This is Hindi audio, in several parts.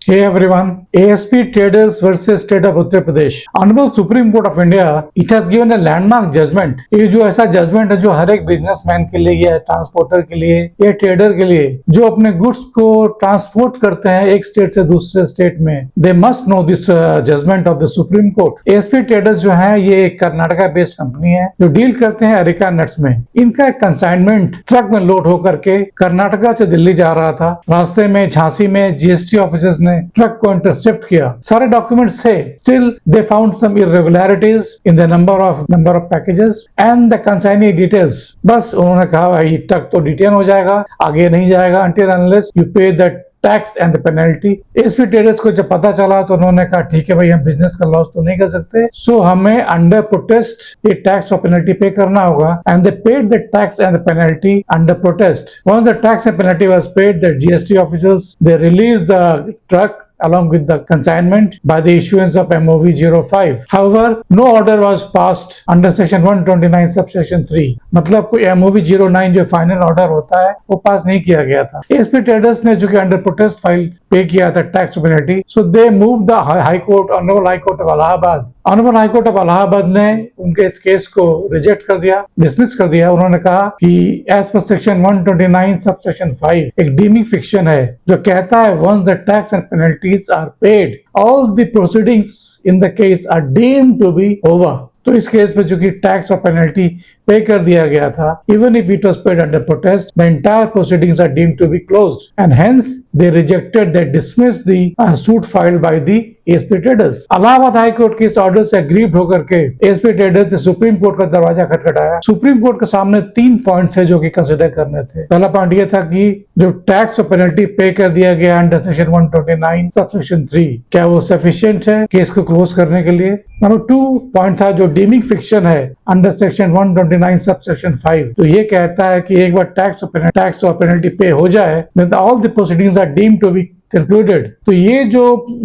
Hey everyone, ASP Traders versus State of Uttar Pradesh. Honorable Supreme Court of India, it has given a landmark judgment. ये जो ऐसा जजमेंट है जो हर एक बिजनेसमैन के लिए या ट्रांसपोर्टर के लिए या ट्रेडर के लिए जो अपने गुड्स को ट्रांसपोर्ट करते हैं एक स्टेट से दूसरे स्टेट में, they must know this judgement of the Supreme Court. ASP Traders जो है ये एक कर्नाटका बेस्ड कंपनी है जो डील करते हैं अरेका नट्स में. इनका एक कंसाइनमेंट ट्रक में लोड होकर के कर्नाटका से दिल्ली जा रहा था. रास्ते में झांसी में GST ऑफिसर्स ने ट्रक को इंटरसेप्ट किया. सारे डॉक्यूमेंट्स थे. Still they found some irregularities in the number of packages and the consignee details. बस उन्होंने कहा भाई ट्रक तो डिटेन हो जाएगा, आगे नहीं जाएगा until unless you pay the tax and the penalty. ASP Traders को जब पता चला तो उन्होंने कहा ठीक है भाई हम बिजनेस का लॉस तो नहीं कर सकते, सो हमें अंडर प्रोटेस्ट ये टैक्स और पेनल्टी पे करना होगा. And they paid the tax and the penalty under protest. Once the tax and penalty was paid, the GST officers they release the truck along with the consignment by the issuance of MOV 05. However, no order was passed under section 129 subsection 3. मतलब कोई MOV 09 जो फाइनल ऑर्डर होता है वो पास नहीं किया गया था. ASP Traders ने जो कि अंडर प्रोटेस्ट फाइल पे किया था tax penalty, so they move the high court, honourable high court of Allahabad. Honourable high court of Allahabad ने उनके इस केस को रिजेक्ट कर दिया, डिसमिस कर दिया. उन्होंने कहा कि एज पर सेक्शन 129 सबसेक्शन 5 एक डीमिंग फिक्शन है जो कहता है once the tax and penalties are paid all the proceedings in the case are deemed to be over. तो इस केस में जो कि टैक्स और पेनल्टी पे कर दिया गया था, even if it was paid under protest, the entire proceedings are deemed to be closed and hence they rejected, they dismissed the suit filed by the ASP Traders. Allahabad high court के इस ऑर्डर से अग्रीव होकर के ASP Traders ने सुप्रीम कोर्ट का दरवाजा खटखटाया. सुप्रीम कोर्ट के सामने 3 पॉइंट्स है जो कि कंसिडर करने थे. पहला पॉइंट ये था कि जो टैक्स और पेनल्टी पे कर दिया गया अंडर सेक्शन 129 सबसेक्शन 3 क्या वो सफिशिएंट है केस को क्लोज करने के लिए. नंबर 2 पॉइंट था जो डीमिंग फिक्शन है अंडर सेक्शन 129 सबसेक्शन 5. तो ये कहता है कि एक बार टैक्स और पेनल्टी पे हो जाए then all the proceedings are deemed to be concluded. तो ये जो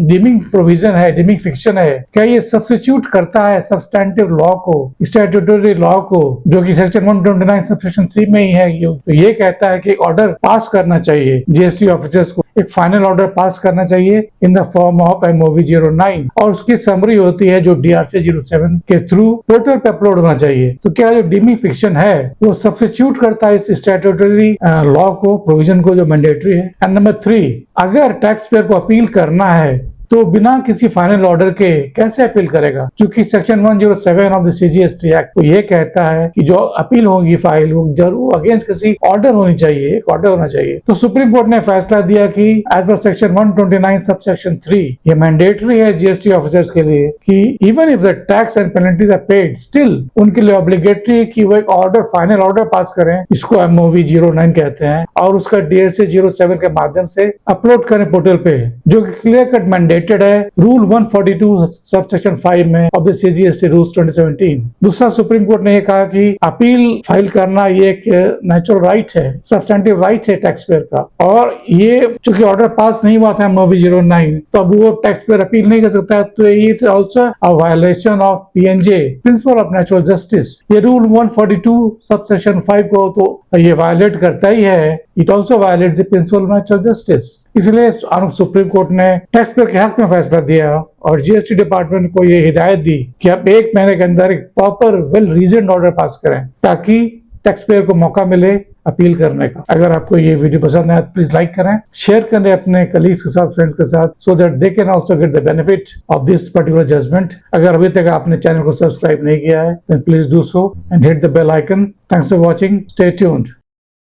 डीमिंग प्रोविजन है, डीमिंग फिक्शन है, क्या ये सब्स्टिट्यूट करता है सब्सटैंटिव लॉ को, स्टैट्यूटरी लॉ को, जो कि सेक्शन 129 सबसेक्शन 3 में ही है. तो ये कहता है कि एक ऑर्डर पास करना चाहिए GST ऑफिसर्स को, एक फाइनल ऑर्डर पास करना चाहिए in the form of MOV 09 और उसकी समरी होती है जो DRC 07 के थ्रू पोर्टल पे अपलोड होना चाहिए. तो क्या जो डीमिंग फिक्शन है वो सब्स्टिट्यूट करता है इस स्टैट्यूटरी लॉ को, प्रोविजन को जो मैंडेटरी है. एंड नंबर 3, अगर टैक्स पेयर को अपील करना है तो बिना किसी फाइनल ऑर्डर के कैसे अपील करेगा, क्योंकि section 107 of the CGST act तो ये कहता है कि जो अपील होगी फाइल वो जरूर अगेंस्ट किसी ऑर्डर होनी चाहिए, एक ऑर्डर होना चाहिए. तो सुप्रीम कोर्ट ने फैसला दिया कि एज पर सेक्शन 129 सबसेक्शन 3 ये मैंडेटरी है GST ऑफिसर्स के लिए कि even if the tax and penalties are paid, still उनके लिए ऑब्लिगेटरी है कि वो एक ऑर्डर, फाइनल ऑर्डर पास करें, इसको MOV 09 कहते हैं, और उसका DRC 07 के माध्यम से अपलोड करें पोर्टल पे, जो कि क्लियर कट मैंडेट है रूल 142 सबसेक्शन 5 में ऑफ द CGST रूल्स 2017. दूसरा, सुप्रीम कोर्ट ने ये कहा कि अपील फाइल करना ये एक नेचुरल राइट है, सब्सटेंटिव राइट है टैक्स पेयर का, और ये चूंकि ऑर्डर पास नहीं हुआ था MOV 09 तो अब वो टैक्स पेयर अपील नहीं कर सकता. तो it's also a violation of PNJ, principle of natural justice. ये रूल 142 सबसेक्शन 5 को तो ये वायलेट करता ही है. It also violets the principle of natural justice. इसलिए सुप्रीम कोर्ट ने टैक्स पेयर के हक में फैसला दिया और GST डिपार्टमेंट को ये हिदायत दी कि आप 1 महीने के अंदर एक प्रॉपर वेल रीजन्ड ऑर्डर पास करें ताकि टैक्स पेयर को मौका मिले अपील करने का. अगर आपको ये वीडियो पसंद आए प्लीज लाइक करें, शेयर करें अपने कलीग्स के साथ, फ्रेंड्स के साथ, so that they can also get the benefit of this particular judgement. अगर अभी तक आपने चैनल को सब्सक्राइब नहीं किया है then please do so and hit the bell icon. Thanks for watching, stay tuned.